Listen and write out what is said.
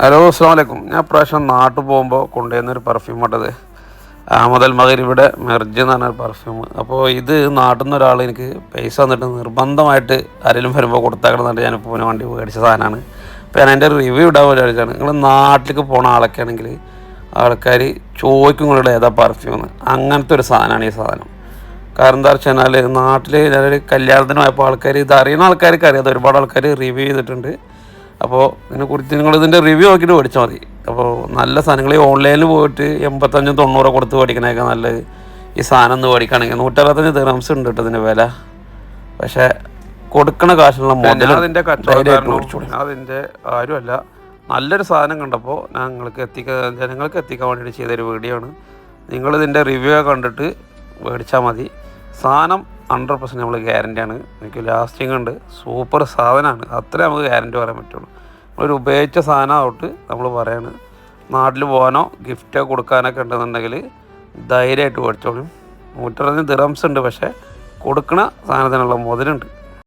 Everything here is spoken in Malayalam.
ഹലോ അസ്സലാമു അലൈക്കും. ഞാൻ പ്രാവശ്യം നാട്ടിൽ പോകുമ്പോൾ കൊണ്ടുവന്നൊരു പെർഫ്യൂം ഇട്ടത് അഹമ്മദ് മഗരിബിയുടെ മെർജ് എന്ന് പറഞ്ഞൊരു പെർഫ്യൂം. അപ്പോൾ ഇത് നാട്ടിൽ നിന്ന് ഒരാൾ എനിക്ക് പൈസ തന്നിട്ട് നിർബന്ധമായിട്ട് ആരെങ്കിലും വരുമ്പോൾ കൊടുത്തേക്കണം എന്നിട്ട് ഞാൻ ഇപ്പോൾ വണ്ടി മേടിച്ച സാധനമാണ്. അപ്പോൾ ഞാൻ എൻ്റെ റിവ്യൂ ഇടാൻ വിചാരിച്ചാണ്. നിങ്ങൾ നാട്ടിലേക്ക് പോണ ആളൊക്കെ ആണെങ്കിൽ ആൾക്കാർ ചോദിക്കും നിങ്ങളുടെ ഏതാ പെർഫ്യൂം എന്ന്. അങ്ങനത്തെ ഒരു സാധനമാണ് ഈ സാധനം. കാരണം എന്താ വെച്ചാൽ നാട്ടിൽ ഞാനൊരു കല്യാണത്തിന് പോയപ്പോൾ ആൾക്കാർ ഇത് അറിയുന്ന ആൾക്കാർക്ക് അറിയാതെ ഒരുപാട് ആൾക്കാർ റിവ്യൂ ചെയ്തിട്ടുണ്ട്. അപ്പോൾ ഇതിനെക്കുറിച്ച് നിങ്ങളിതിൻ്റെ റിവ്യൂ നോക്കിയിട്ട് മേടിച്ചാൽ മതി. അപ്പോൾ നല്ല സാധനങ്ങൾ ഈ ഓൺലൈനിൽ പോയിട്ട് 85-90 കൊടുത്ത് മേടിക്കണേക്കാൾ നല്ലത് ഈ സാധനം ഒന്ന് മേടിക്കുകയാണെങ്കിൽ 165 ദിർഹംസ് ഉണ്ട് കേട്ടോ ഇതിൻ്റെ വില. പക്ഷേ കൊടുക്കണ കാശുള്ള മുതൽ അതിൻ്റെ കച്ചവടം അതിൻ്റെ ആരുമല്ല. നല്ലൊരു സാധനം കണ്ടപ്പോൾ ജനങ്ങൾക്ക് എത്തിക്കാൻ വേണ്ടിയിട്ട് ചെയ്തൊരു വീഡിയോ ആണ്. നിങ്ങളിതിൻ്റെ റിവ്യൂ കണ്ടിട്ട് മേടിച്ചാൽ മതി. സാധനം 100% നമ്മൾ ഗ്യാരൻ്റിയാണ്. എനിക്ക് ലാസ്റ്റിംഗ് ഉണ്ട്. സൂപ്പർ സാധനമാണ്. അത്രേ നമുക്ക് ഗ്യാരൻ്റി പറയാൻ പറ്റുള്ളൂ. നമ്മളൊരു ഉപയോഗിച്ച സാധനം ആവട്ട് നമ്മൾ പറയാണ്. നാട്ടിൽ പോകാനോ ഗിഫ്റ്റോ കൊടുക്കാനൊക്കെ ഉണ്ടെന്നുണ്ടെങ്കിൽ ധൈര്യമായിട്ട് മേടിച്ചോളും. 165 ദിർഹംസ് ഉണ്ട്. പക്ഷേ കൊടുക്കണ സാധനത്തിനുള്ള മുതലുണ്ട്.